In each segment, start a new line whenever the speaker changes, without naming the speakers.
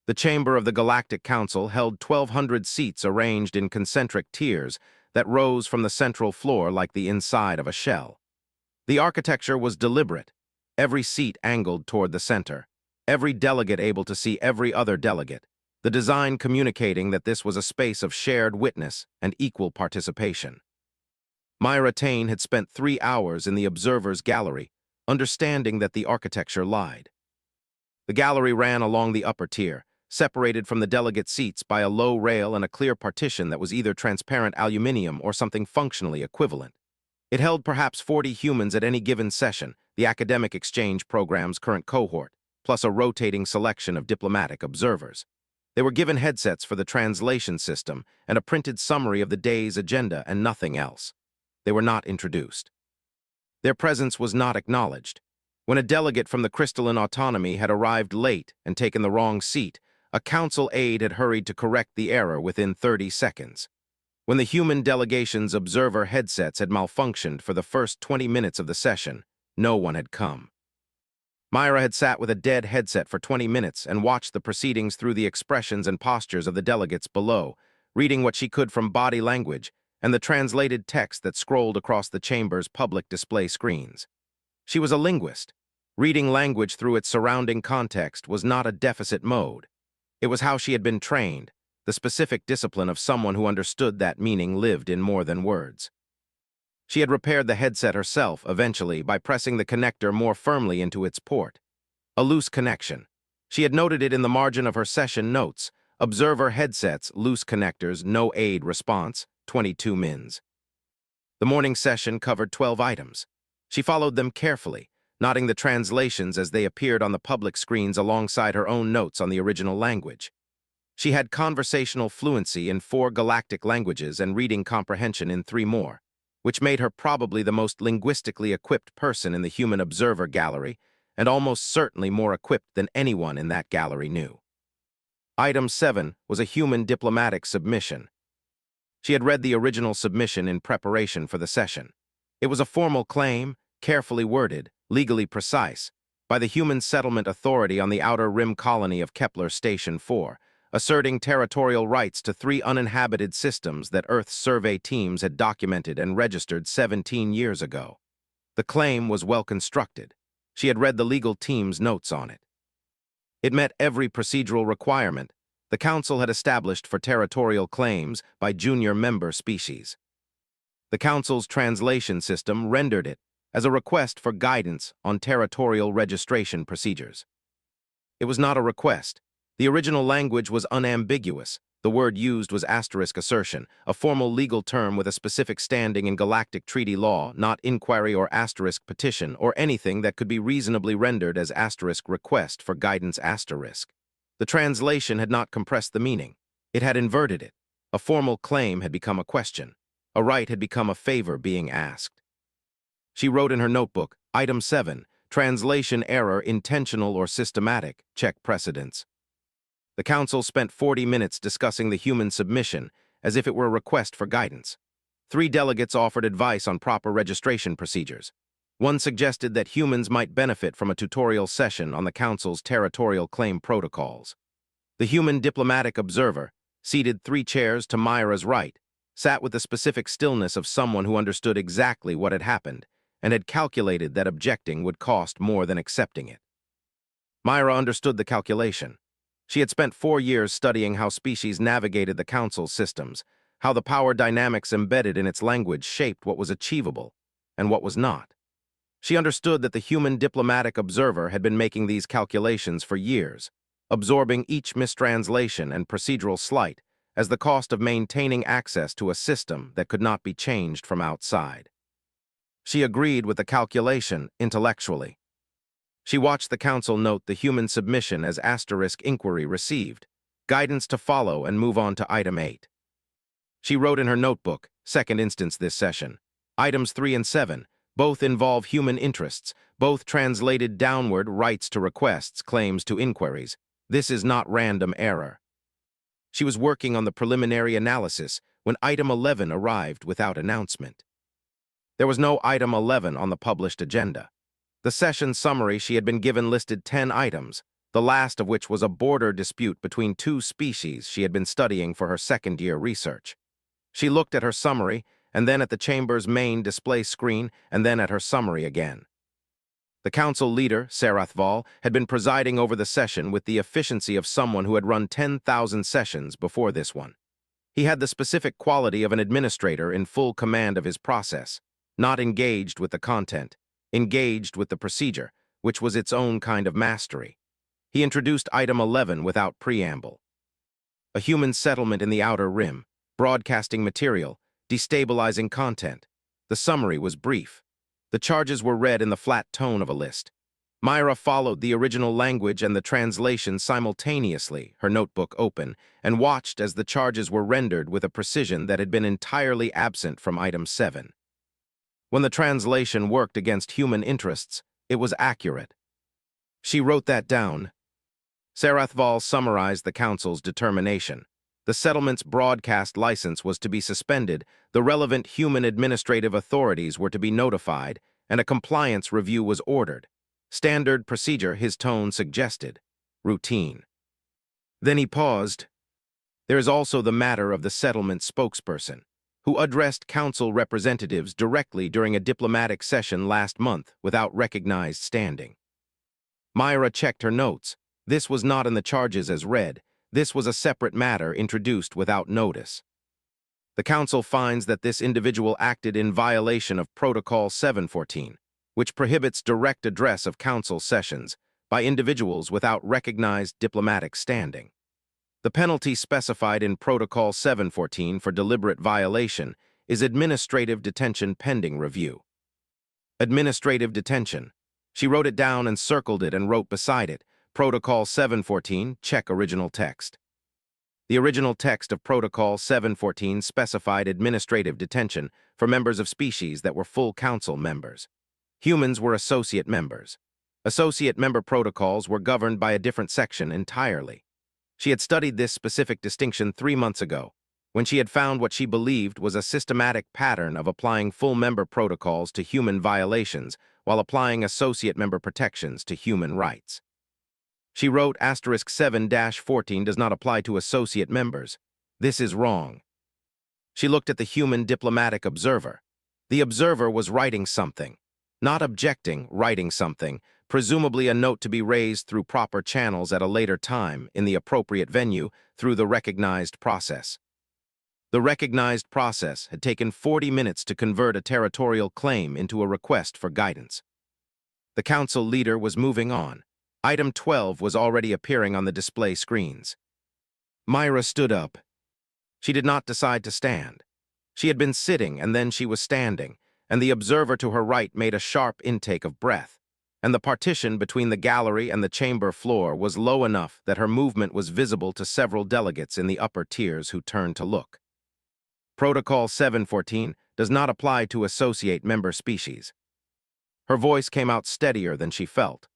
The chamber of the Galactic Council held 1,200 seats arranged in concentric tiers that rose from the central floor like the inside of a shell. The architecture was deliberate, every seat angled toward the center, every delegate able to see every other delegate, the design communicating that this was a space of shared witness and equal participation. Myra Taine had spent 3 hours in the observer's gallery, understanding that the architecture lied. The gallery ran along the upper tier, separated from the delegate seats by a low rail and a clear partition that was either transparent aluminum or something functionally equivalent. It held perhaps 40 humans at any given session, the academic exchange program's current cohort, plus a rotating selection of diplomatic observers. They were given headsets for the translation system and a printed summary of the day's agenda and nothing else. They were not introduced. Their presence was not acknowledged. When a delegate from the crystalline autonomy had arrived late and taken the wrong seat, a council aide had hurried to correct the error within 30 seconds. When the human delegation's observer headsets had malfunctioned for the first 20 minutes of the session, no one had come. Myra had sat with a dead headset for 20 minutes and watched the proceedings through the expressions and postures of the delegates below, reading what she could from body language and the translated text that scrolled across the chamber's public display screens. She was a linguist. Reading language through its surrounding context was not a deficit mode. It was how she had been trained, the specific discipline of someone who understood that meaning lived in more than words. She had repaired the headset herself, eventually, by pressing the connector more firmly into its port. A loose connection. She had noted it in the margin of her session notes. Observer headsets, loose connectors, no aid response, 22 mins. The morning session covered 12 items. She followed them carefully, noting the translations as they appeared on the public screens alongside her own notes on the original language. She had conversational fluency in 4 galactic languages and reading comprehension in 3 more, which made her probably the most linguistically equipped person in the human observer gallery, and almost certainly more equipped than anyone in that gallery knew. Item 7 was a human diplomatic submission. She had read the original submission in preparation for the session. It was a formal claim, carefully worded, legally precise, by the Human Settlement Authority on the Outer Rim colony of Kepler Station 4, asserting territorial rights to 3 uninhabited systems that Earth's survey teams had documented and registered 17 years ago. The claim was well constructed. She had read the legal team's notes on it. It met every procedural requirement the Council had established for territorial claims by junior member species. The Council's translation system rendered it as a request for guidance on territorial registration procedures. It was not a request. The original language was unambiguous. The word used was asterisk assertion, a formal legal term with a specific standing in galactic treaty law, not inquiry or asterisk petition, or anything that could be reasonably rendered as asterisk request for guidance asterisk. The translation had not compressed the meaning. It had inverted it. A formal claim had become a question. A right had become a favor being asked. She wrote in her notebook, Item 7, translation error intentional or systematic, check precedents. The Council spent 40 minutes discussing the human submission as if it were a request for guidance. 3 delegates offered advice on proper registration procedures. One suggested that humans might benefit from a tutorial session on the Council's territorial claim protocols. The human diplomatic observer, seated 3 chairs to Myra's right, sat with the specific stillness of someone who understood exactly what had happened and had calculated that objecting would cost more than accepting it. Myra understood the calculation. She had spent 4 years studying how species navigated the Council's systems, how the power dynamics embedded in its language shaped what was achievable and what was not. She understood that the human diplomatic observer had been making these calculations for years, absorbing each mistranslation and procedural slight as the cost of maintaining access to a system that could not be changed from outside. She agreed with the calculation intellectually. She watched the Council note the human submission as asterisk inquiry received, guidance to follow and move on to Item 8. She wrote in her notebook, second instance this session, Items 3 and 7, both involve human interests, both translated downward rights to requests, claims to inquiries. This is not random error. She was working on the preliminary analysis when Item 11 arrived without announcement. There was no Item 11 on the published agenda. The session summary she had been given listed 10 items, the last of which was a border dispute between two species she had been studying for her second-year research. She looked at her summary, and then at the chamber's main display screen, and then at her summary again. The council leader, Sarathval, had been presiding over the session with the efficiency of someone who had run 10,000 sessions before this one. He had the specific quality of an administrator in full command of his process, not engaged with the content, engaged with the procedure, which was its own kind of mastery. He introduced item 11 without preamble. A human settlement in the Outer Rim, broadcasting material, destabilizing content. The summary was brief. The charges were read in the flat tone of a list. Myra followed the original language and the translation simultaneously, her notebook open, and watched as the charges were rendered with a precision that had been entirely absent from item 7. When the translation worked against human interests, it was accurate. She wrote that down. Sarathval summarized the council's determination. The settlement's broadcast license was to be suspended, the relevant human administrative authorities were to be notified, and a compliance review was ordered. Standard procedure, his tone suggested. Routine. Then he paused. There is also the matter of the settlement spokesperson, who addressed council representatives directly during a diplomatic session last month without recognized standing. Myra checked her notes. This was not in the charges as read. This was a separate matter introduced without notice. The council finds that this individual acted in violation of Protocol 714, which prohibits direct address of council sessions by individuals without recognized diplomatic standing. The penalty specified in Protocol 714 for deliberate violation is administrative detention pending review. Administrative detention. She wrote it down and circled it and wrote beside it, Protocol 714, check original text. The original text of Protocol 714 specified administrative detention for members of species that were full council members. Humans were associate members. Associate member protocols were governed by a different section entirely. She had studied this specific distinction 3 months ago, when she had found what she believed was a systematic pattern of applying full member protocols to human violations while applying associate member protections to human rights. She wrote *7-14 does not apply to associate members. This is wrong. She looked at the human diplomatic observer. The observer was writing something. Not objecting, writing something, presumably a note to be raised through proper channels at a later time, in the appropriate venue, through the recognized process. The recognized process had taken 40 minutes to convert a territorial claim into a request for guidance. The council leader was moving on. Item 12 was already appearing on the display screens. Myra stood up. She did not decide to stand. She had been sitting, and then she was standing, and the observer to her right made a sharp intake of breath, and the partition between the gallery and the chamber floor was low enough that her movement was visible to several delegates in the upper tiers who turned to look. Protocol 714 does not apply to associate member species. Her voice came out steadier than she felt.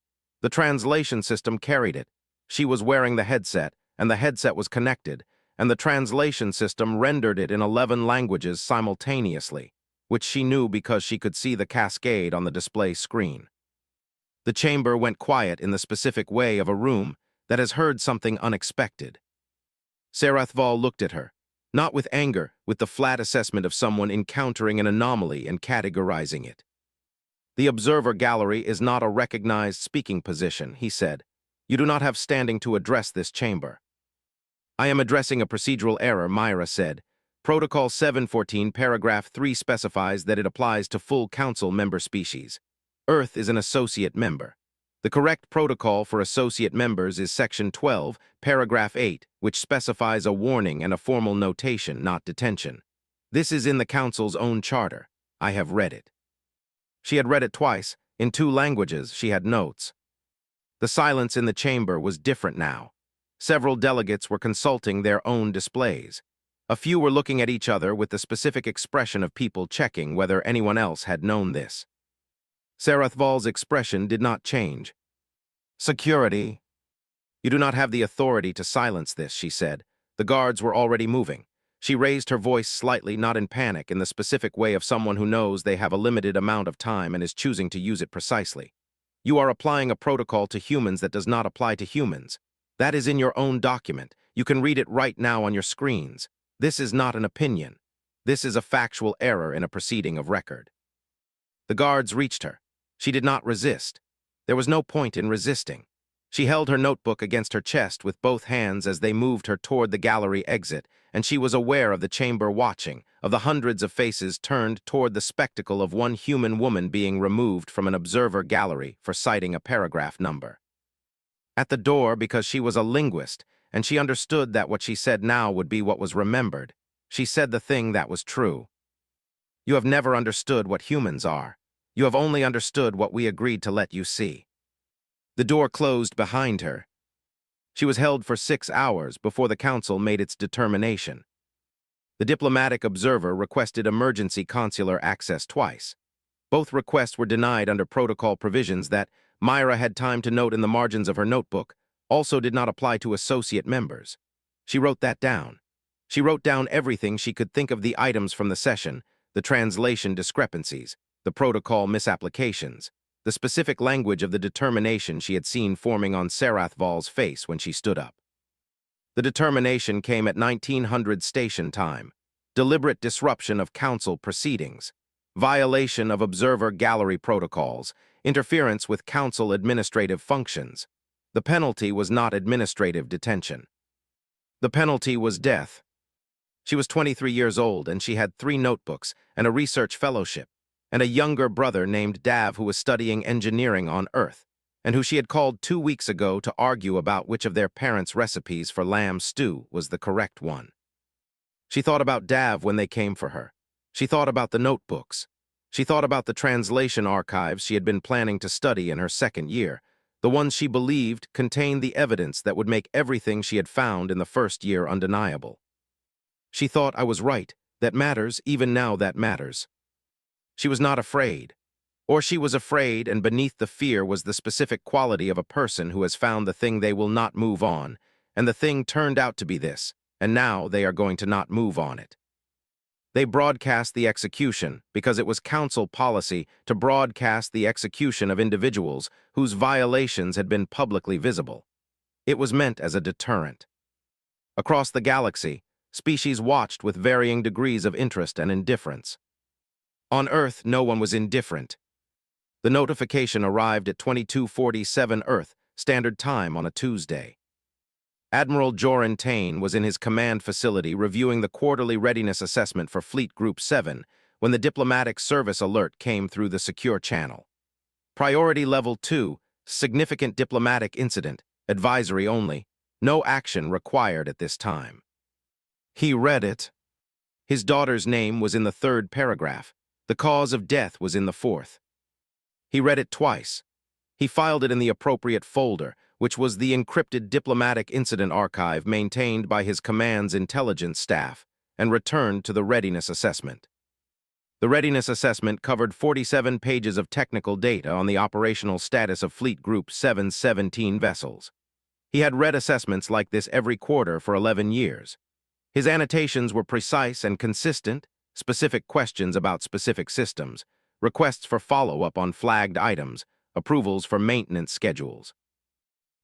The translation system carried it. She was wearing the headset, and the headset was connected, and the translation system rendered it in 11 languages simultaneously, which she knew because she could see the cascade on the display screen. The chamber went quiet in the specific way of a room that has heard something unexpected. Sarathval looked at her, not with anger, with the flat assessment of someone encountering an anomaly and categorizing it. The observer gallery is not a recognized speaking position, he said. You do not have standing to address this chamber. I am addressing a procedural error, Myra said. Protocol 714, paragraph 3 specifies that it applies to full council member species. Earth is an associate member. The correct protocol for associate members is Section 12, paragraph 8, which specifies a warning and a formal notation, not detention. This is in the council's own charter. I have read it. She had read it twice. In 2 languages, she had notes. The silence in the chamber was different now. Several delegates were consulting their own displays. A few were looking at each other with the specific expression of people checking whether anyone else had known this. Sarathval's expression did not change. Security. You do not have the authority to silence this, she said. The guards were already moving. She raised her voice slightly, not in panic, in the specific way of someone who knows they have a limited amount of time and is choosing to use it precisely. You are applying a protocol to humans that does not apply to humans. That is in your own document. You can read it right now on your screens. This is not an opinion. This is a factual error in a proceeding of record. The guards reached her. She did not resist. There was no point in resisting. She held her notebook against her chest with both hands as they moved her toward the gallery exit, and she was aware of the chamber watching, of the hundreds of faces turned toward the spectacle of one human woman being removed from an observer gallery for citing a paragraph number. At the door, because she was a linguist, and she understood that what she said now would be what was remembered, she said the thing that was true. You have never understood what humans are. You have only understood what we agreed to let you see. The door closed behind her. She was held for 6 hours before the council made its determination. The diplomatic observer requested emergency consular access twice. Both requests were denied under protocol provisions that, Myra had time to note in the margins of her notebook, also did not apply to associate members. She wrote that down. She wrote down everything she could think of: the items from the session, the translation discrepancies, the protocol misapplications, the specific language of the determination she had seen forming on Sarathval's face when she stood up. The determination came at 1900 station time. Deliberate disruption of council proceedings, violation of observer gallery protocols, interference with council administrative functions. The penalty was not administrative detention. The penalty was death. She was 23 years old, and she had 3 notebooks and a research fellowship, and a younger brother named Dav who was studying engineering on Earth, and who she had called 2 weeks ago to argue about which of their parents' recipes for lamb stew was the correct one. She thought about Dav when they came for her. She thought about the notebooks. She thought about the translation archives she had been planning to study in her second year. The ones she believed contained the evidence that would make everything she had found in the first year undeniable. She thought, I was right. That matters, even now that matters. She was not afraid. Or she was afraid, and beneath the fear was the specific quality of a person who has found the thing they will not move on, and the thing turned out to be this, and now they are going to not move on it. They broadcast the execution because it was council policy to broadcast the execution of individuals whose violations had been publicly visible. It was meant as a deterrent. Across the galaxy, species watched with varying degrees of interest and indifference. On Earth, no one was indifferent. The notification arrived at 22:47 Earth Standard Time on a Tuesday. Admiral Joran Tain was in his command facility reviewing the quarterly readiness assessment for Fleet Group 7 when the diplomatic service alert came through the secure channel. Priority Level 2, significant diplomatic incident, advisory only, no action required at this time. He read it. His daughter's name was in the 3rd paragraph. The cause of death was in the 4th. He read it twice. He filed it in the appropriate folder, which was the encrypted diplomatic incident archive maintained by his command's intelligence staff, and returned to the readiness assessment. The readiness assessment covered 47 pages of technical data on the operational status of Fleet Group 7's 17 vessels. He had read assessments like this every quarter for 11 years. His annotations were precise and consistent, specific questions about specific systems, requests for follow-up on flagged items, approvals for maintenance schedules.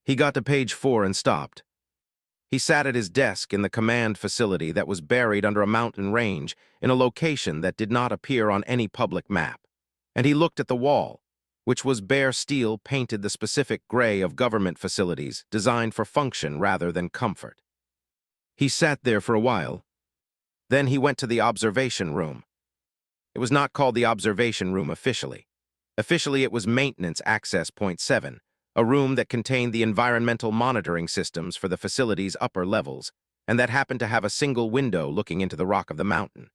He got to page 4 and stopped. He sat at his desk in the command facility that was buried under a mountain range in a location that did not appear on any public map, and he looked at the wall, which was bare steel painted the specific gray of government facilities designed for function rather than comfort. He sat there for a while. Then he went to the observation room. It was not called the observation room officially. Officially, it was Maintenance Access Point 7, a room that contained the environmental monitoring systems for the facility's upper levels, and that happened to have a single window looking into the rock of the mountain.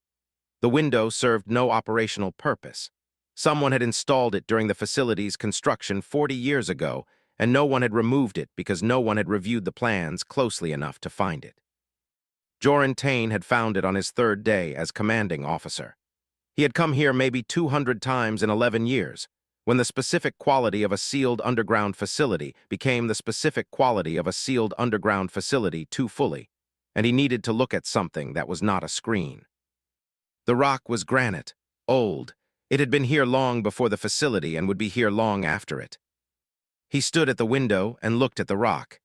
The window served no operational purpose. Someone had installed it during the facility's construction 40 years ago, and no one had removed it because no one had reviewed the plans closely enough to find it. Joran Tain had found it on his 3rd day as commanding officer. He had come here maybe 200 times in 11 years, when the specific quality of a sealed underground facility became the specific quality of a sealed underground facility too fully, and he needed to look at something that was not a screen. The rock was granite, old. It had been here long before the facility and would be here long after it. He stood at the window and looked at the rock.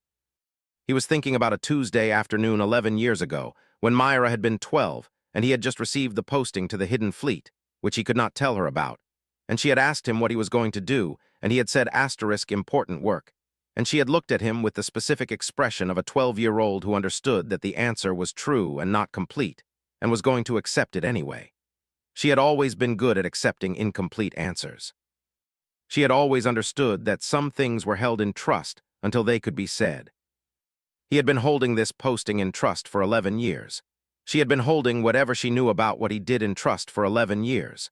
He was thinking about a Tuesday afternoon 11 years ago, when Myra had been 12, and he had just received the posting to the Hidden Fleet, which he could not tell her about. And she had asked him what he was going to do, and he had said important work. And she had looked at him with the specific expression of a 12-year-old who understood that the answer was true and not complete, and was going to accept it anyway. She had always been good at accepting incomplete answers. She had always understood that some things were held in trust until they could be said. He had been holding this posting in trust for 11 years. She had been holding whatever she knew about what he did in trust for 11 years.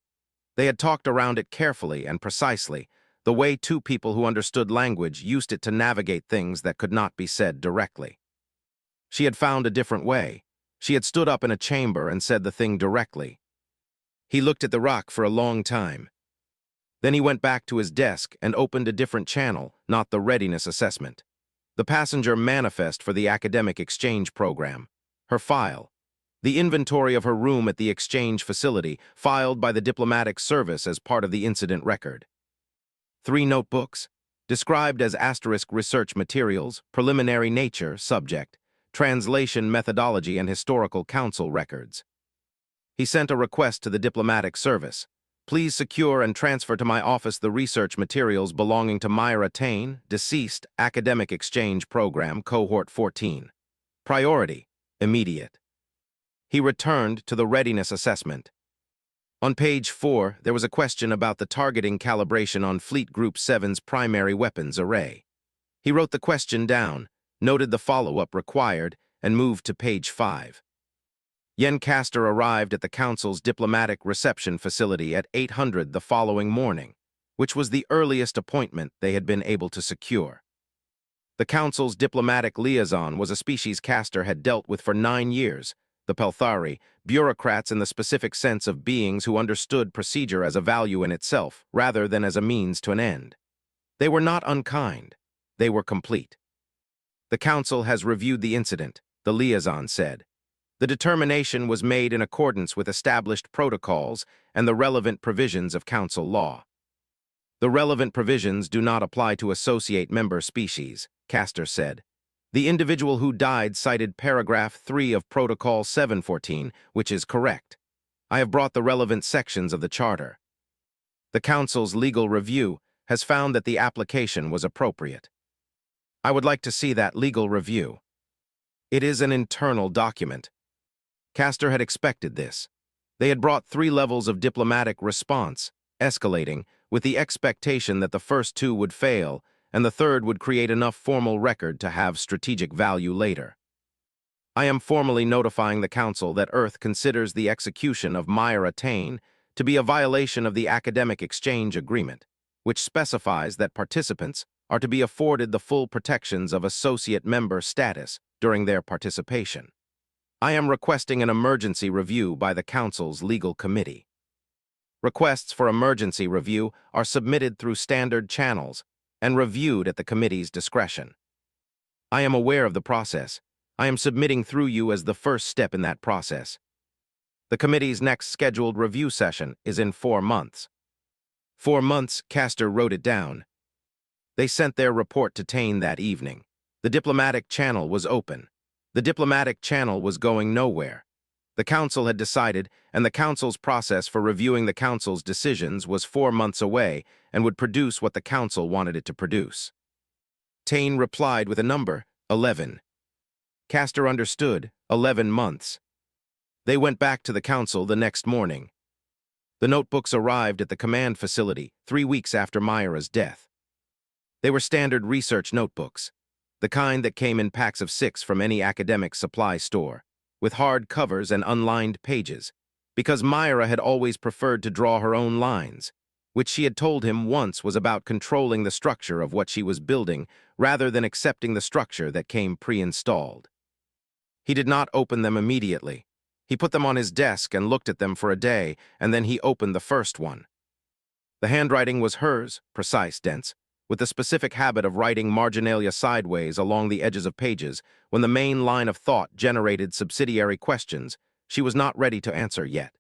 They had talked around it carefully and precisely, the way two people who understood language used it to navigate things that could not be said directly. She had found a different way. She had stood up in a chamber and said the thing directly. He looked at the rock for a long time. Then he went back to his desk and opened a different channel, not the readiness assessment. The passenger manifest for the academic exchange program. Her file. The inventory of her room at the exchange facility, filed by the diplomatic service as part of the incident record. 3 notebooks, described as *research materials, preliminary nature, subject, translation methodology and historical council records. He sent a request to the diplomatic service. Please secure and transfer to my office the research materials belonging to Myra Taine, deceased, Academic Exchange Program, Cohort 14. Priority, immediate. He returned to the readiness assessment. On page 4, there was a question about the targeting calibration on Fleet Group 7's primary weapons array. He wrote the question down, noted the follow-up required, and moved to page 5. Yen Castor arrived at the Council's diplomatic reception facility at 800 the following morning, which was the earliest appointment they had been able to secure. The Council's diplomatic liaison was a species Castor had dealt with for 9 years, the Pelthari, bureaucrats in the specific sense of beings who understood procedure as a value in itself, rather than as a means to an end. They were not unkind. They were complete. The Council has reviewed the incident, the liaison said. The determination was made in accordance with established protocols and the relevant provisions of Council law. The relevant provisions do not apply to associate member species, Castor said. The individual who died cited paragraph 3 of Protocol 714, which is correct. I have brought the relevant sections of the Charter. The Council's legal review has found that the application was appropriate. I would like to see that legal review. It is an internal document. Castor had expected this. They had brought 3 levels of diplomatic response, escalating, with the expectation that the first 2 would fail, and the third would create enough formal record to have strategic value later. I am formally notifying the Council that Earth considers the execution of Myra Taine to be a violation of the Academic Exchange Agreement, which specifies that participants are to be afforded the full protections of associate member status during their participation. I am requesting an emergency review by the Council's legal committee. Requests for emergency review are submitted through standard channels and reviewed at the committee's discretion. I am aware of the process. I am submitting through you as the first step in that process. The committee's next scheduled review session is in 4 months. 4 months, Castor wrote it down. They sent their report to Taine that evening. The diplomatic channel was open. The diplomatic channel was going nowhere. The Council had decided, and the Council's process for reviewing the Council's decisions was 4 months away and would produce what the Council wanted it to produce. Taine replied with a number, 11. Castor understood, 11 months. They went back to the Council the next morning. The notebooks arrived at the command facility 3 weeks after Myra's death. They were standard research notebooks, the kind that came in packs of 6 from any academic supply store, with hard covers and unlined pages, because Myra had always preferred to draw her own lines, which she had told him once was about controlling the structure of what she was building rather than accepting the structure that came pre-installed. He did not open them immediately. He put them on his desk and looked at them for a day, and then he opened the first one. The handwriting was hers, precise, dense, with the specific habit of writing marginalia sideways along the edges of pages. When the main line of thought generated subsidiary questions, she was not ready to answer yet.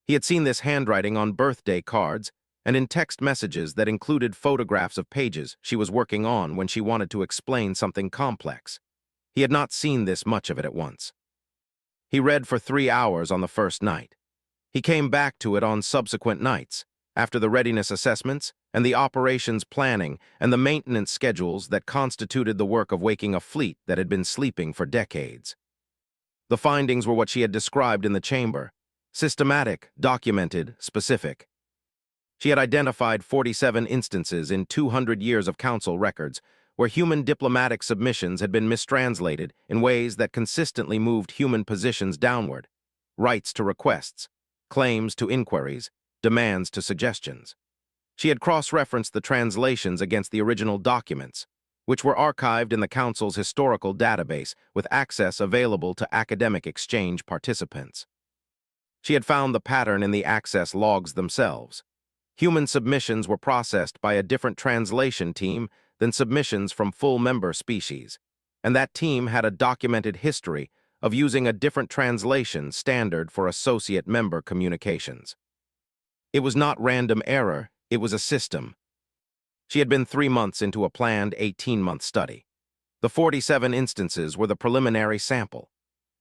He had seen this handwriting on birthday cards, and in text messages that included photographs of pages she was working on when she wanted to explain something complex. He had not seen this much of it at once. He read for 3 hours on the first night. He came back to it on subsequent nights, after the readiness assessments and the operations planning and the maintenance schedules that constituted the work of waking a fleet that had been sleeping for decades. The findings were what she had described in the chamber: systematic, documented, specific. She had identified 47 instances in 200 years of council records where human diplomatic submissions had been mistranslated in ways that consistently moved human positions downward: rights to requests, claims to inquiries, demands to suggestions. She had cross-referenced the translations against the original documents, which were archived in the Council's historical database with access available to academic exchange participants. She had found the pattern in the access logs themselves. Human submissions were processed by a different translation team than submissions from full member species, and that team had a documented history of using a different translation standard for associate member communications. It was not random error, it was a system. She had been 3 months into a planned 18-month study. The 47 instances were the preliminary sample.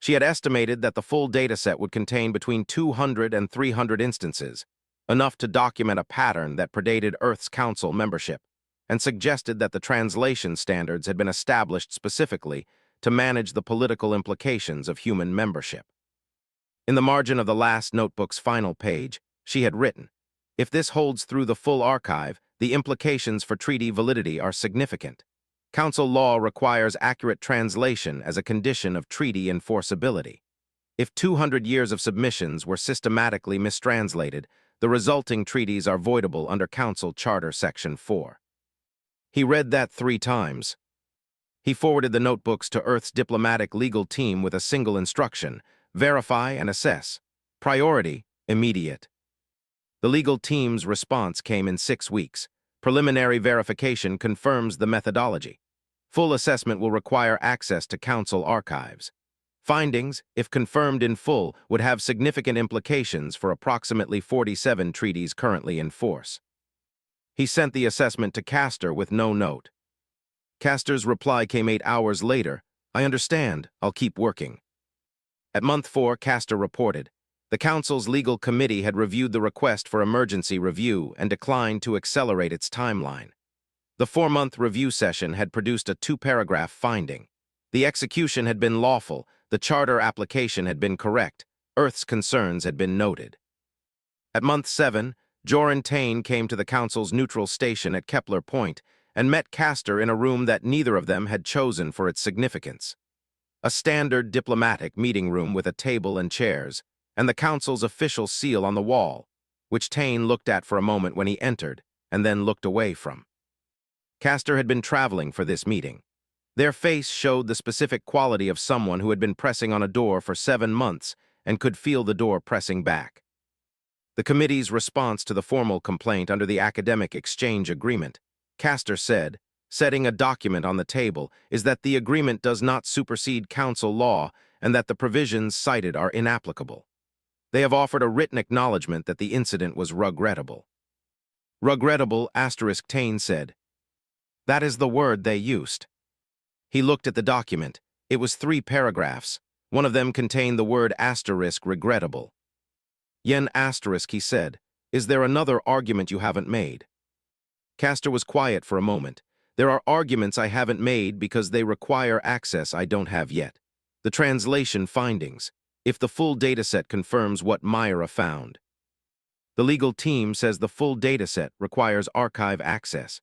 She had estimated that the full dataset would contain between 200 and 300 instances, enough to document a pattern that predated Earth's Council membership, and suggested that the translation standards had been established specifically to manage the political implications of human membership. In the margin of the last notebook's final page, she had written, "If this holds through the full archive, the implications for treaty validity are significant. Council law requires accurate translation as a condition of treaty enforceability. If 200 years of submissions were systematically mistranslated, the resulting treaties are voidable under Council Charter Section 4. He read that 3 times. He forwarded the notebooks to Earth's diplomatic legal team with a single instruction: verify and assess. Priority, immediate. The legal team's response came in 6 weeks. Preliminary verification confirms the methodology. Full assessment will require access to Council archives. Findings, if confirmed in full, would have significant implications for approximately 47 treaties currently in force. He sent the assessment to Castor with no note. Castor's reply came 8 hours later: "I understand, I'll keep working." At month 4, Castor reported, the Council's legal committee had reviewed the request for emergency review and declined to accelerate its timeline. The 4-month review session had produced a 2-paragraph finding. The execution had been lawful, the charter application had been correct, Earth's concerns had been noted. At month 7, Joran Tain came to the Council's neutral station at Kepler Point and met Castor in a room that neither of them had chosen for its significance. A standard diplomatic meeting room with a table and chairs, and the Council's official seal on the wall, which Tain looked at for a moment when he entered, and then looked away from. Castor had been traveling for this meeting. Their face showed the specific quality of someone who had been pressing on a door for 7 months and could feel the door pressing back. The committee's response to the formal complaint under the Academic Exchange Agreement, Castor said, setting a document on the table, is that the agreement does not supersede Council law and that the provisions cited are inapplicable. They have offered a written acknowledgement that the incident was regrettable. Regrettable, Tain said. That is the word they used. He looked at the document. It was 3 paragraphs. One of them contained the word regrettable. Yen he said, is there another argument you haven't made? Castor was quiet for a moment. There are arguments I haven't made because they require access I don't have yet. The translation findings, if the full dataset confirms what Myra found. The legal team says the full dataset requires archive access,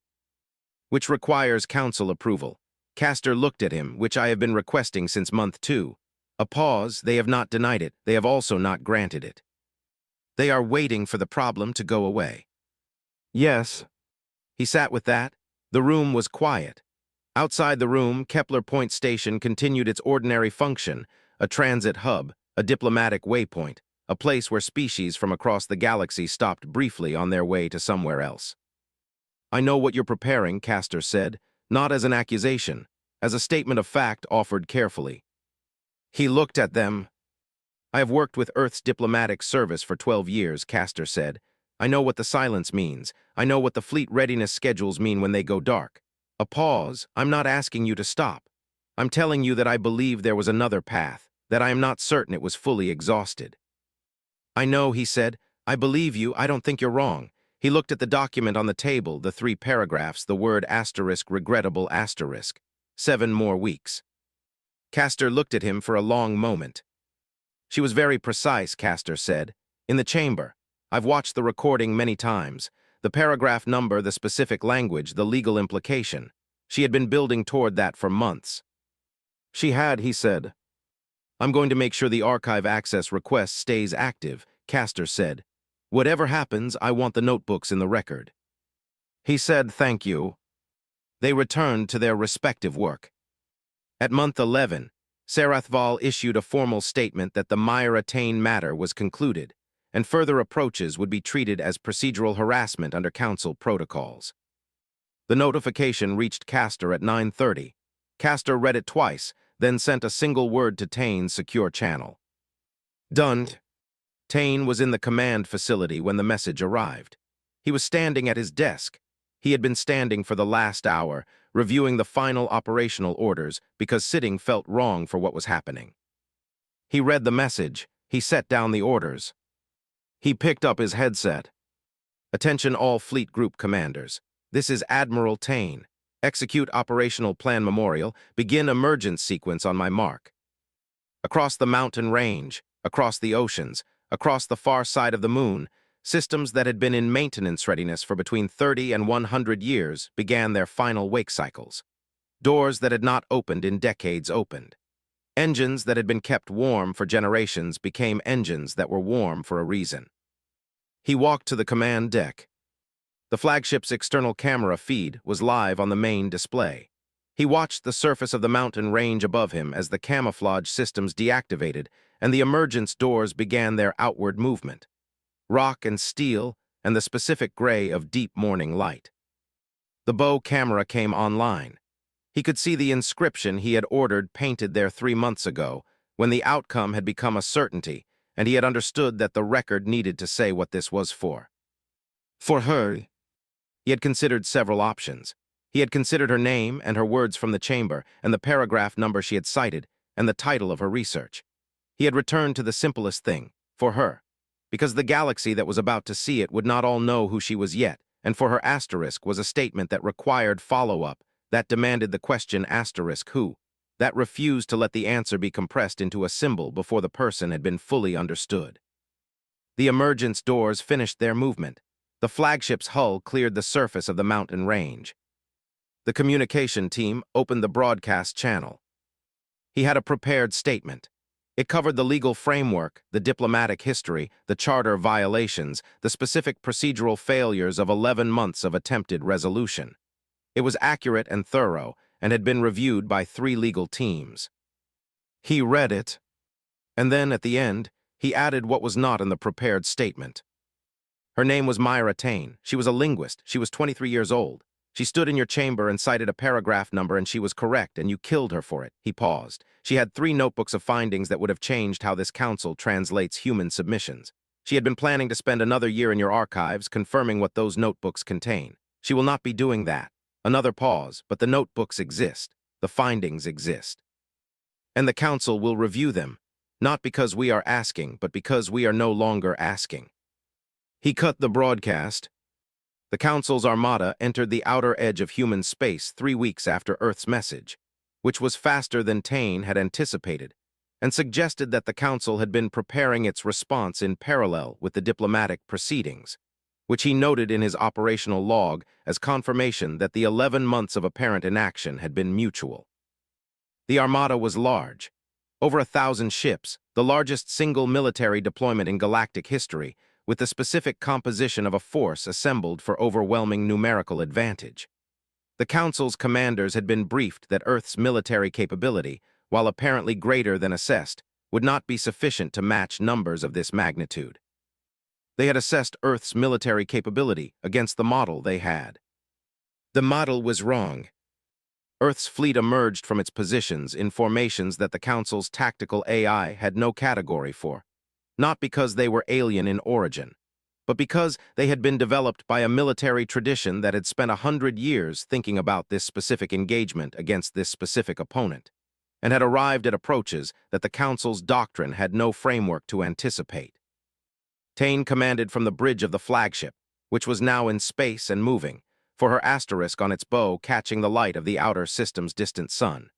which requires Council approval. Castor looked at him, which I have been requesting since month 2. A pause, they have not denied it, they have also not granted it. They are waiting for the problem to go away. Yes. He sat with that. The room was quiet. Outside the room, Kepler Point Station continued its ordinary function, a transit hub, a diplomatic waypoint, a place where species from across the galaxy stopped briefly on their way to somewhere else. I know what you're preparing, Castor said, not as an accusation, as a statement of fact offered carefully. He looked at them. I have worked with Earth's diplomatic service for 12 years, Castor said. I know what the silence means. I know what the fleet readiness schedules mean when they go dark. A pause. I'm not asking you to stop. I'm telling you that I believe there was another path, that I am not certain it was fully exhausted. I know, he said. I believe you. I don't think you're wrong. He looked at the document on the table, the 3 paragraphs, the word asterisk, regrettable asterisk. 7 more weeks. Castor looked at him for a long moment. She was very precise, Castor said. In the chamber. I've watched the recording many times. The paragraph number, the specific language, the legal implication. She had been building toward that for months. She had, he said. I'm going to make sure the archive access request stays active, Castor said. Whatever happens, I want the notebooks in the record. He said, thank you. They returned to their respective work. At month 11, Sarathval issued a formal statement that the Meyer-Attain matter was concluded, and further approaches would be treated as procedural harassment under Council protocols. The notification reached Castor at 9:30. Castor read it twice, then sent a single word to Tane's secure channel. Done. Tane was in the command facility when the message arrived. He was standing at his desk. He had been standing for the last hour, reviewing the final operational orders because sitting felt wrong for what was happening. He read the message. He set down the orders. He picked up his headset. Attention all Fleet Group commanders. This is Admiral Tane. Execute Operational Plan Memorial. Begin emergence sequence on my mark. Across the mountain range, across the oceans, across the far side of the moon, systems that had been in maintenance readiness for between 30 and 100 years began their final wake cycles. Doors that had not opened in decades opened. Engines that had been kept warm for generations became engines that were warm for a reason. He walked to the command deck. The flagship's external camera feed was live on the main display. He watched the surface of the mountain range above him as the camouflage systems deactivated and the emergence doors began their outward movement. Rock and steel and the specific gray of deep morning light. The bow camera came online. He could see the inscription he had ordered painted there 3 months ago, when the outcome had become a certainty, and he had understood that the record needed to say what this was for. For her. He had considered several options. He had considered her name and her words from the chamber, and the paragraph number she had cited, and the title of her research. He had returned to the simplest thing, for her, because the galaxy that was about to see it would not all know who she was yet, and for her asterisk was a statement that required follow-up, that demanded the question asterisk who, that refused to let the answer be compressed into a symbol before the person had been fully understood. The emergence doors finished their movement. The flagship's hull cleared the surface of the mountain range. The communication team opened the broadcast channel. He had a prepared statement. It covered the legal framework, the diplomatic history, the charter violations, the specific procedural failures of 11 months of attempted resolution. It was accurate and thorough, and had been reviewed by 3 legal teams. He read it, and then, at the end, he added what was not in the prepared statement. Her name was Meyer-Attain. She was a linguist. She was 23 years old. She stood in your chamber and cited a paragraph number, and she was correct, and you killed her for it. He paused. She had 3 notebooks of findings that would have changed how this council translates human submissions. She had been planning to spend another year in your archives, confirming what those notebooks contain. She will not be doing that. Another pause, but the notebooks exist. The findings exist. And the council will review them, not because we are asking, but because we are no longer asking. He cut the broadcast. The council's armada entered the outer edge of human space 3 weeks after Earth's message, which was faster than Tane had anticipated, and suggested that the council had been preparing its response in parallel with the diplomatic proceedings, which he noted in his operational log as confirmation that the 11 months of apparent inaction had been mutual. The armada was large, over 1,000 ships, the largest single military deployment in galactic history, with the specific composition of a force assembled for overwhelming numerical advantage. The Council's commanders had been briefed that Earth's military capability, while apparently greater than assessed, would not be sufficient to match numbers of this magnitude. They had assessed Earth's military capability against the model they had. The model was wrong. Earth's fleet emerged from its positions in formations that the Council's tactical AI had no category for, not because they were alien in origin, but because they had been developed by a military tradition that had spent 100 years thinking about this specific engagement against this specific opponent, and had arrived at approaches that the Council's doctrine had no framework to anticipate. Tane commanded from the bridge of the flagship, which was now in space and moving, for her asterisk on its bow catching the light of the outer system's distant sun.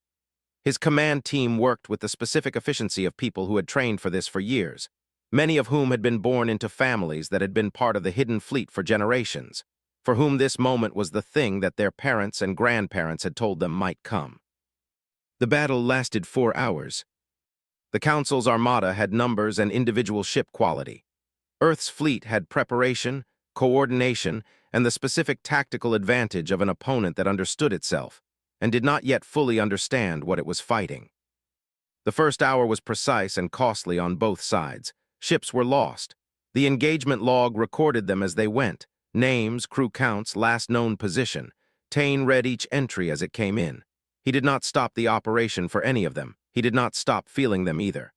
His command team worked with the specific efficiency of people who had trained for this for years, many of whom had been born into families that had been part of the hidden fleet for generations, for whom this moment was the thing that their parents and grandparents had told them might come. The battle lasted 4 hours. The Council's armada had numbers and individual ship quality. Earth's fleet had preparation, coordination, and the specific tactical advantage of an opponent that understood itself and did not yet fully understand what it was fighting. The first hour was precise and costly on both sides. Ships were lost. The engagement log recorded them as they went: names, crew counts, last known position. Tane read each entry as it came in. He did not stop the operation for any of them. He did not stop feeling them either.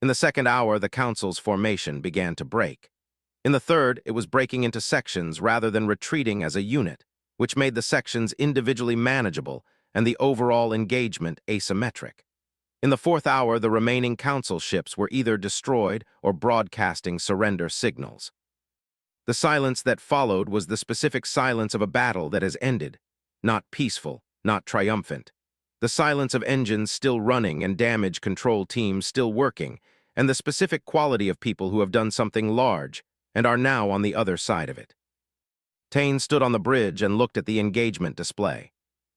In the second hour, the Council's formation began to break. In the third, it was breaking into sections rather than retreating as a unit, which made the sections individually manageable and the overall engagement asymmetric. In the fourth hour, the remaining Council ships were either destroyed or broadcasting surrender signals. The silence that followed was the specific silence of a battle that has ended, not peaceful, not triumphant. The silence of engines still running and damage control teams still working, and the specific quality of people who have done something large and are now on the other side of it. Tane stood on the bridge and looked at the engagement display.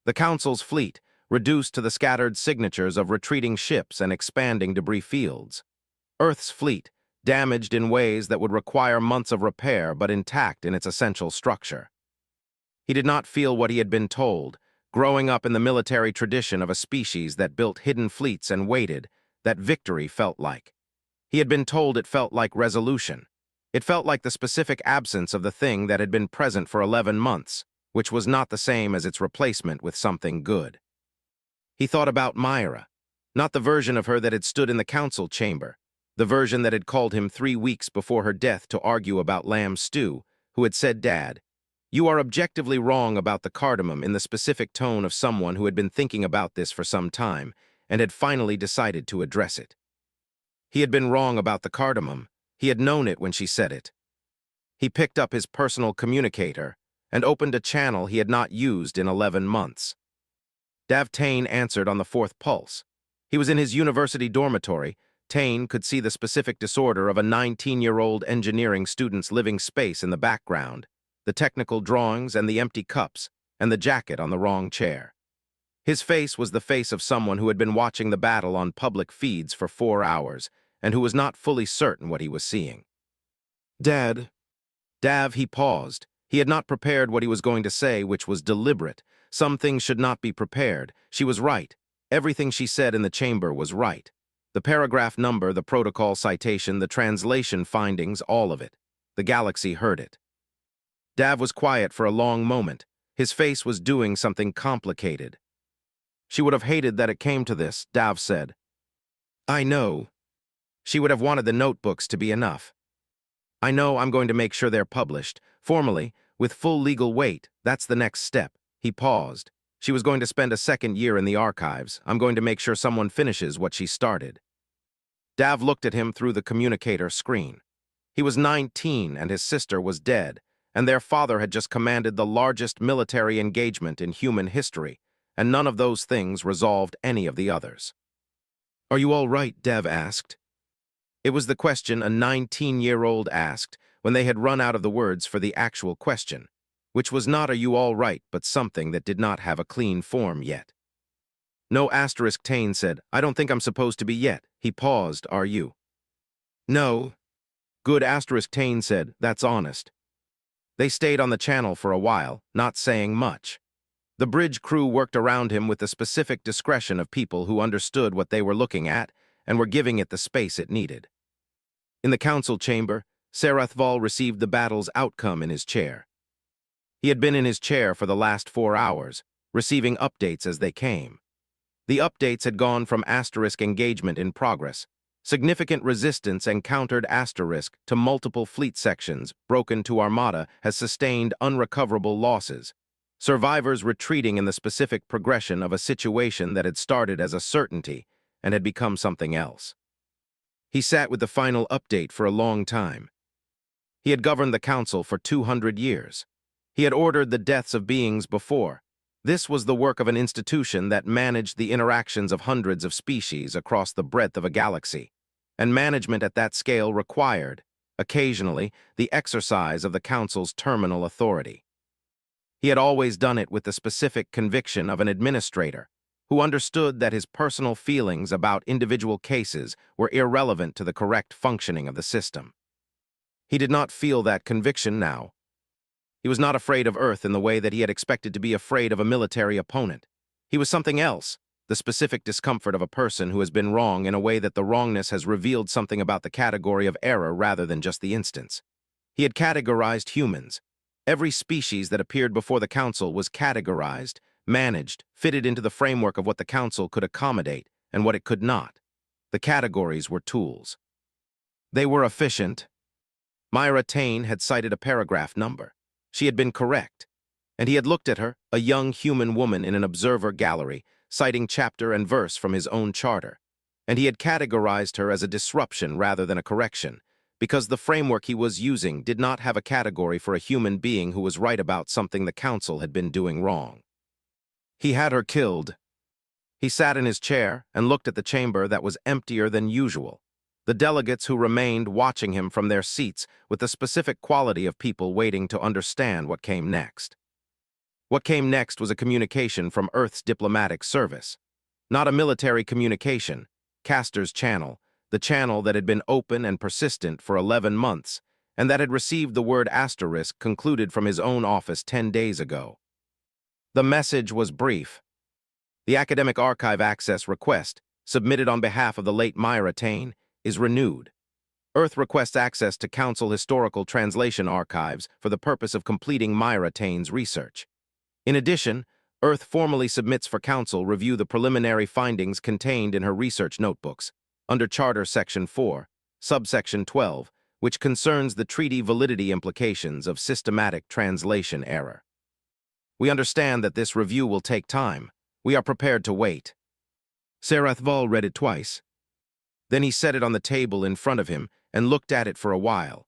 The Council's fleet, reduced to the scattered signatures of retreating ships and expanding debris fields. Earth's fleet, damaged in ways that would require months of repair but intact in its essential structure. He did not feel what he had been told, growing up in the military tradition of a species that built hidden fleets and waited, that victory felt like. He had been told it felt like resolution. It felt like the specific absence of the thing that had been present for 11 months, which was not the same as its replacement with something good. He thought about Myra, not the version of her that had stood in the council chamber, the version that had called him 3 weeks before her death to argue about lamb stew, who had said, "Dad, you are objectively wrong about the cardamom," in the specific tone of someone who had been thinking about this for some time and had finally decided to address it. He had been wrong about the cardamom. He had known it when she said it. He picked up his personal communicator and opened a channel he had not used in 11 months. Tane answered on the 4th pulse. He was in his university dormitory. Tane could see the specific disorder of a 19-year-old engineering student's living space in the background, the technical drawings and the empty cups, and the jacket on the wrong chair. His face was the face of someone who had been watching the battle on public feeds for 4 hours, and who was not fully certain what he was seeing. "Dad." He paused. He had not prepared what he was going to say, which was deliberate. Some things should not be prepared. She was right. Everything she said in the chamber was right. The paragraph number, the protocol citation, the translation findings, all of it. The galaxy heard it. Dav was quiet for a long moment. His face was doing something complicated. "She would have hated that it came to this," Dav said. "I know. She would have wanted the notebooks to be enough. I know. I'm going to make sure they're published. Formally, with full legal weight. That's the next step." He paused. "She was going to spend a second year in the archives. I'm going to make sure someone finishes what she started." Dav looked at him through the communicator screen. He was 19 and his sister was dead, and their father had just commanded the largest military engagement in human history, and none of those things resolved any of the others. "Are you all right?" Dav asked. It was the question a 19-year-old asked when they had run out of the words for the actual question, which was not "Are you all right?" but something that did not have a clean form yet. "No." Tane said. "I don't think I'm supposed to be yet." He paused. "Are you?" "No." "Good." Tane said. "That's honest." They stayed on the channel for a while, not saying much. The bridge crew worked around him with the specific discretion of people who understood what they were looking at and were giving it the space it needed. In the council chamber, Sarathval received the battle's outcome in his chair. He had been in his chair for the last 4 hours, receiving updates as they came. The updates had gone from * engagement in progress Significant resistance encountered asterisk to multiple fleet sections, broken to armada, has sustained unrecoverable losses. Survivors retreating in the specific progression of a situation that had started as a certainty and had become something else. He sat with the final update for a long time. He had governed the council for 200 years. He had ordered the deaths of beings before. This was the work of an institution that managed the interactions of hundreds of species across the breadth of a galaxy, and management at that scale required, occasionally, the exercise of the council's terminal authority. He had always done it with the specific conviction of an administrator who understood that his personal feelings about individual cases were irrelevant to the correct functioning of the system. He did not feel that conviction now. He was not afraid of Earth in the way that he had expected to be afraid of a military opponent. He was something else, the specific discomfort of a person who has been wrong in a way that the wrongness has revealed something about the category of error rather than just the instance. He had categorized humans. Every species that appeared before the council was categorized, managed, fitted into the framework of what the council could accommodate and what it could not. The categories were tools. They were efficient. Myra Taine had cited a paragraph number. She had been correct, and he had looked at her, a young human woman in an observer gallery, citing chapter and verse from his own charter, and he had categorized her as a disruption rather than a correction, because the framework he was using did not have a category for a human being who was right about something the council had been doing wrong. He had her killed. He sat in his chair and looked at the chamber that was emptier than usual, the delegates who remained watching him from their seats with the specific quality of people waiting to understand what came next. What came next was a communication from Earth's diplomatic service. Not a military communication, Castor's channel, the channel that had been open and persistent for 11 months, and that had received the word asterisk concluded from his own office 10 days ago. The message was brief. The academic archive access request, submitted on behalf of the late Myra Taine, is renewed. Earth requests access to Council Historical Translation Archives for the purpose of completing Myra Taine's research. In addition, Earth formally submits for Council review the preliminary findings contained in her research notebooks, under Charter Section 4, Subsection 12, which concerns the treaty validity implications of systematic translation error. We understand that this review will take time. We are prepared to wait. Sarathval read it twice. Then he set it on the table in front of him and looked at it for a while.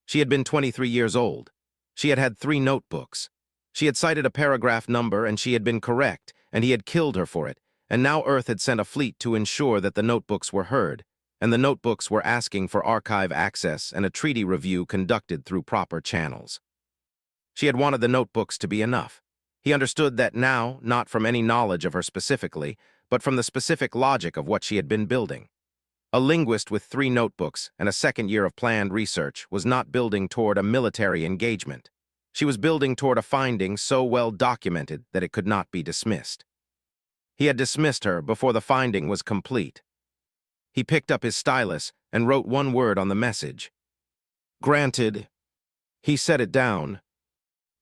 She had been 23 years old. She had had 3 notebooks. She had cited a paragraph number and she had been correct, and he had killed her for it, and now Earth had sent a fleet to ensure that the notebooks were heard, and the notebooks were asking for archive access and a treaty review conducted through proper channels. She had wanted the notebooks to be enough. He understood that now, not from any knowledge of her specifically, but from the specific logic of what she had been building. A linguist with 3 notebooks and a second year of planned research was not building toward a military engagement. She was building toward a finding so well documented that it could not be dismissed. He had dismissed her before the finding was complete. He picked up his stylus and wrote one word on the message. Granted. He set it down.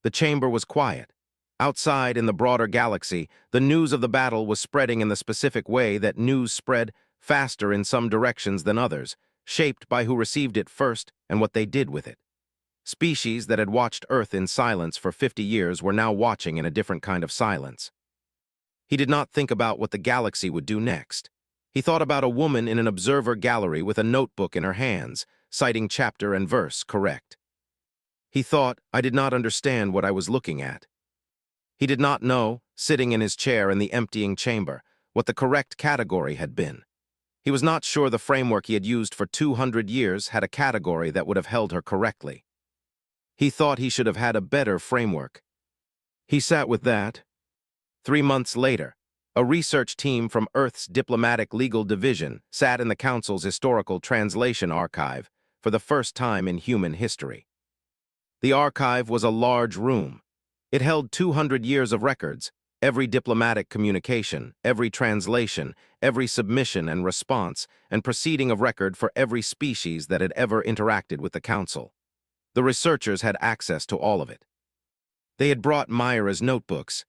The chamber was quiet. Outside in the broader galaxy, the news of the battle was spreading in the specific way that news spread, faster in some directions than others, shaped by who received it first and what they did with it. Species that had watched Earth in silence for 50 years were now watching in a different kind of silence. He did not think about what the galaxy would do next. He thought about a woman in an observer gallery with a notebook in her hands, citing chapter and verse correct. He thought, I did not understand what I was looking at. He did not know, sitting in his chair in the emptying chamber, what the correct category had been. He was not sure the framework he had used for 200 years had a category that would have held her correctly. He thought he should have had a better framework. He sat with that. 3 months later, a research team from Earth's Diplomatic Legal Division sat in the Council's Historical Translation Archive for the first time in human history. The archive was a large room. It held 200 years of records, every diplomatic communication, every translation, every submission and response, and proceeding of record for every species that had ever interacted with the Council. The researchers had access to all of it. They had brought Myra's notebooks.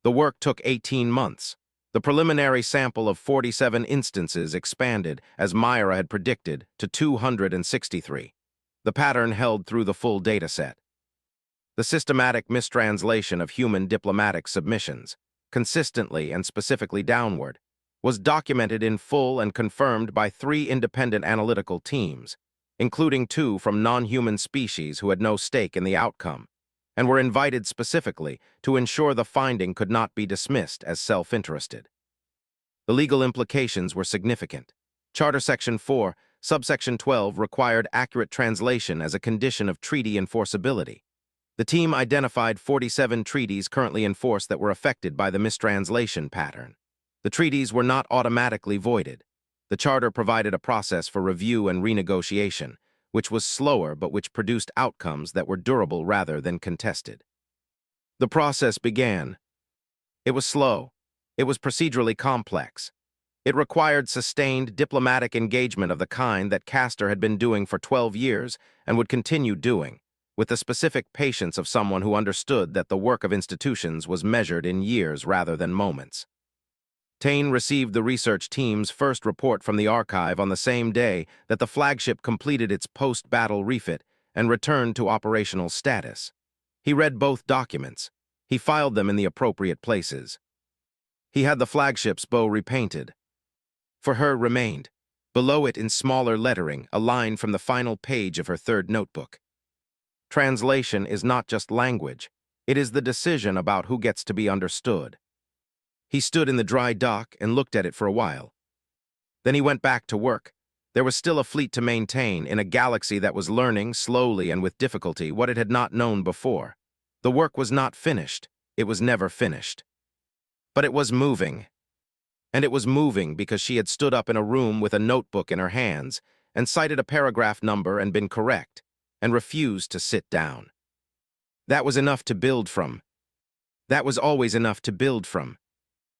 The work took 18 months. The preliminary sample of 47 instances expanded, as Myra had predicted, to 263. The pattern held through the full dataset. The systematic mistranslation of human diplomatic submissions, consistently and specifically downward, was documented in full and confirmed by 3 independent analytical teams, including 2 from non-human species who had no stake in the outcome, and were invited specifically to ensure the finding could not be dismissed as self-interested. The legal implications were significant. Charter Section 4, Subsection 12 required accurate translation as a condition of treaty enforceability. The team identified 47 treaties currently in force that were affected by the mistranslation pattern. The treaties were not automatically voided. The Charter provided a process for review and renegotiation, which was slower but which produced outcomes that were durable rather than contested. The process began. It was slow. It was procedurally complex. It required sustained diplomatic engagement of the kind that Castor had been doing for 12 years and would continue doing, with the specific patience of someone who understood that the work of institutions was measured in years rather than moments. Taine received the research team's first report from the archive on the same day that the flagship completed its post-battle refit and returned to operational status. He read both documents. He filed them in the appropriate places. He had the flagship's bow repainted. For her remained, below it in smaller lettering, a line from the final page of her 3rd notebook. Translation is not just language. It is the decision about who gets to be understood. He stood in the dry dock and looked at it for a while. Then he went back to work. There was still a fleet to maintain in a galaxy that was learning, slowly and with difficulty, what it had not known before. The work was not finished. It was never finished. But it was moving. And it was moving because she had stood up in a room with a notebook in her hands and cited a paragraph number and been correct, and refused to sit down. That was enough to build from. That was always enough to build from.